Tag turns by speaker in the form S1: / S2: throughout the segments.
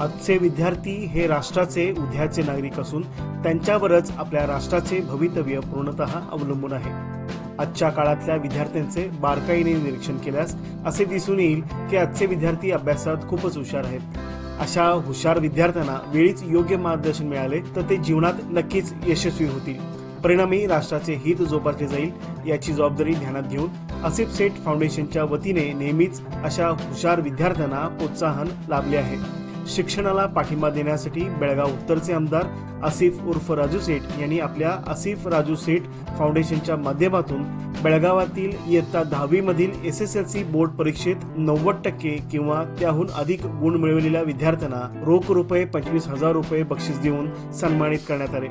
S1: आजचे विद्यार्थी हे राष्ट्राचे उद्याचे नागरिक असून त्यांच्यावरच आपल्या राष्ट्राचे भवितव्य पूर्णतः अवलंबून आहे। आजच्या काळातल्या विद्यार्थ्यांचे बारकाईने निरीक्षण केल्यास असे दिसून येईल की आजचे विद्यार्थी अभ्यासात खूपच हुशार आहेत। अशा हुशार विद्यार्थ्यांना वेळीच योग्य मार्गदर्शन मिळाले तर ते जीवनात नक्कीच यशस्वी होतील। परिणामी राष्ट्राचे हित जोपासले जाईल याची जबाबदारी ध्यानात घेऊन आसिफ सेठ फाउंडेशनच्या वतीने नेहमीच अशा हुशार विद्यार्थ्यांना प्रोत्साहन लाभले आहे। शिक्षणाला पाठिंबा देण्यासाठी बेळगाव उत्तरचे आमदार आसिफ उर्फ राजू सेठ यांनी आपल्या आसिफ राजू सेठ फाउंडेशनच्या माध्यमातून बेळगावातील इयत्ता 10वी मधील SSLC बोर्ड परीक्षेत 90% किंवा त्याहून अधिक गुण मिळवलेल्या विद्यार्थ्यांना रोख रुपये 25,000 रुपये बक्षीस देऊन सन्मानित करण्यात आले।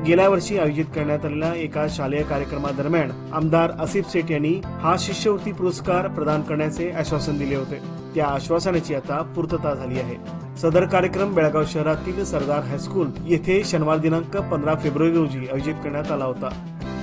S1: गेल्या वर्षी आयोजित करण्यात आलेल्या एका शालेय कार्यक्रमादरम्यान आमदार आसिफ सेठ यांनी हा शिष्यवृत्ती पुरस्कार प्रदान करण्याचे आश्वासन दिले होते। त्या आश्वासनाची आता पूर्तता झाली आहे। सदर कार्यक्रम बेळगाव शहरातील सरदार हायस्कूल येथे शनिवार दिनांक 15 फेब्रुवारी रोजी आयोजित करण्यात आला होता।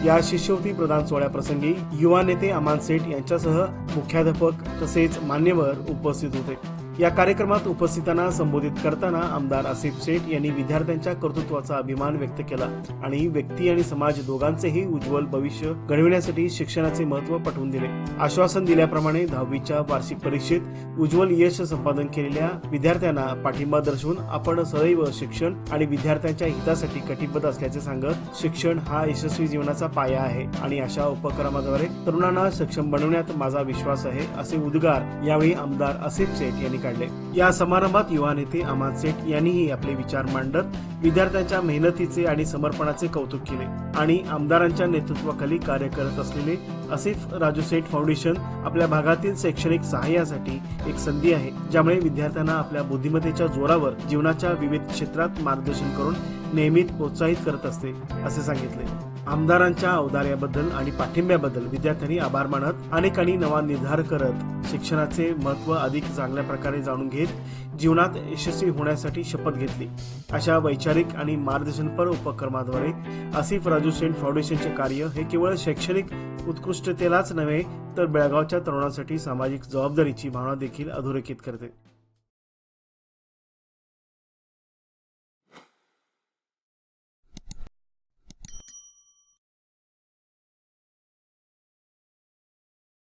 S1: या शिष्यवृत्ती प्रदान सोहळ्याप्रसंगी युवा नेते अमान सेठ यांच्यासह मुख्याध्यापक तसेच मान्यवर उपस्थित होते। या कार्यक्रमात उपस्थितांना संबोधित करताना आमदार आसिफ सेठ यांनी विद्यार्थ्यांच्या कर्तृत्वाचा अभिमान व्यक्त केला आणि व्यक्ती आणि समाज दोघांचेही उज्ज्वल भविष्य घडविण्यासाठी शिक्षणाचे महत्त्व पटवून दिले। आश्वासन दिल्याप्रमाणे 10वीच्या वार्षिक परीक्षेत उज्ज्वल यश संपादन केलेल्या विद्यार्थ्यांना पाठिंबा दर्शवून आपण सदैव शिक्षण आणि विद्यार्थ्यांच्या हितासाठी कटिबद्ध असल्याचे सांगत शिक्षण हा यशस्वी जीवनाचा पाया आहे आणि अशा उपक्रमाद्वारे तरुणांना सक्षम बनवण्यात माझा विश्वास आहे असे उद्गार यावेळी आमदार आसिफ सेठ यांनी काढले। या समारंभात युवा नेते अमान सेठ यांनीही आपले विचार मांडत विद्यार्थ्यांच्या मेहनतीचे आणि समर्पणाचे कौतुक केले आणि आमदारांच्या नेतृत्वाखाली कार्य करत असलेले आसिफ राजू सेठ फाउंडेशन आपल्या भागातील शैक्षणिक सहाय्यासाठी एक संधी आहे, ज्यामुळे विद्यार्थ्यांना आपल्या बुद्धिमत्तेच्या जोरावर जीवनाच्या विविध क्षेत्रात मार्गदर्शन करून नेहमीच प्रोत्साहित करत असते असे सांगितले। आमदारांच्या औदार्याबद्दल आणि पाठिंब्याबद्दल विद्यार्थ्यांनी आभार मानत अनेकांनी नवा निर्धार करत शिक्षणाचे महत्त्व अधिक चांगल्या प्रकारे जाणून घेत जीवनात यशस्वी होण्यासाठी शपथ घेतली। अशा वैचारिक आणि मार्गदर्शनपर उपक्रमाद्वारे आसिफ राजू सेठ फाउंडेशनचे कार्य हे केवळ शैक्षणिक उत्कृष्टतेलाच नव्हे तर बेळगावच्या तरुणांसाठी सामाजिक जबाबदारीची भावना देखील अधोरेखित करते।